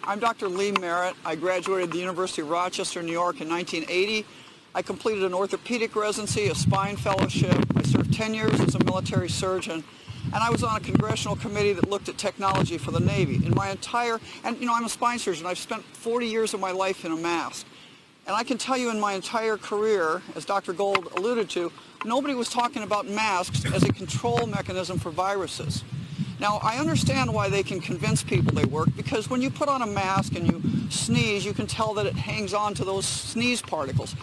I'm Dr. Lee Merritt. I graduated the University of Rochester, New York in 1980. I completed an orthopedic residency, a spine fellowship. I served 10 years as a military surgeon, and I was on a congressional committee that looked at technology for the Navy. I'm a spine surgeon. I've spent 40 years of my life in a mask. And I can tell you in my entire career, as Dr. Gold alluded to, nobody was talking about masks as a control mechanism for viruses. Now, I understand why they can convince people they work, because when you put on a mask and you sneeze, you can tell that it hangs on to those sneeze particles.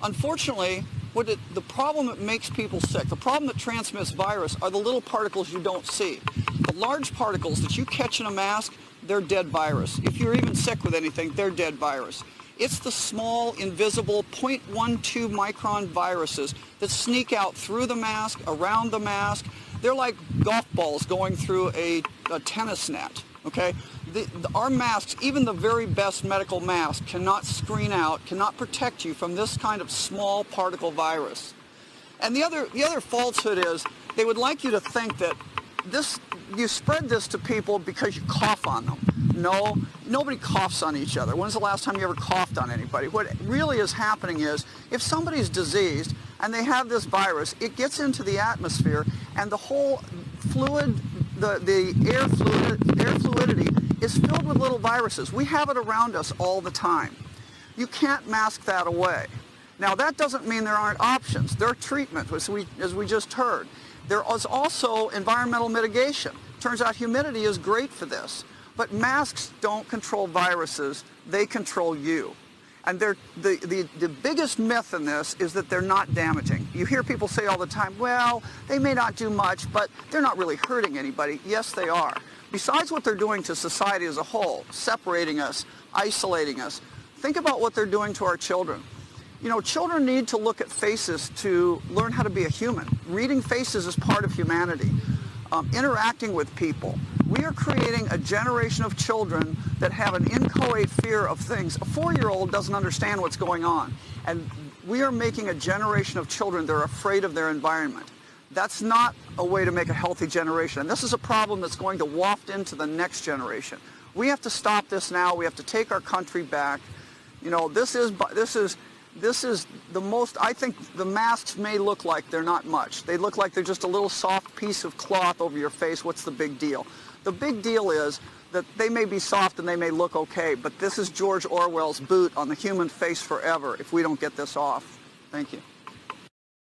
Unfortunately, the problem that makes people sick, the problem that transmits virus, are the little particles you don't see. The large particles that you catch in a mask, they're dead virus. If you're even sick with anything, they're dead virus. It's the small, invisible 0.12 micron viruses that sneak out through the mask, around the mask. They're like golf balls going through a tennis net, okay? Our masks, even the very best medical mask, cannot screen out, cannot protect you from this kind of small particle virus. And the other falsehood is they would like you to think that you spread this to people because you cough on them. No, nobody coughs on each other. When's the last time you ever coughed on anybody? What really is happening is if somebody's diseased and they have this virus, it gets into the atmosphere and the whole fluid, the air fluidity is filled with little viruses. We have it around us all the time. You can't mask that away. Now, that doesn't mean there aren't options. There are treatments, as we just heard. There is also environmental mitigation. Turns out humidity is great for this. But masks don't control viruses, they control you. And the biggest myth in this is that they're not damaging. You hear people say all the time, well, they may not do much, but they're not really hurting anybody. Yes, they are. Besides what they're doing to society as a whole, separating us, isolating us, think about what they're doing to our children. You know, children need to look at faces to learn how to be a human. Reading faces is part of humanity. Interacting with people. We are creating a generation of children that have an inchoate fear of things. A 4-year-old doesn't understand what's going on. And we are making a generation of children that are afraid of their environment. That's not a way to make a healthy generation. And this is a problem that's going to waft into the next generation. We have to stop this now. We have to take our country back. You know, this is the most, I think the masks may look like they're not much. They look like they're just a little soft piece of cloth over your face. What's the big deal? The big deal is that they may be soft and they may look okay, but this is George Orwell's boot on the human face forever if we don't get this off. Thank you.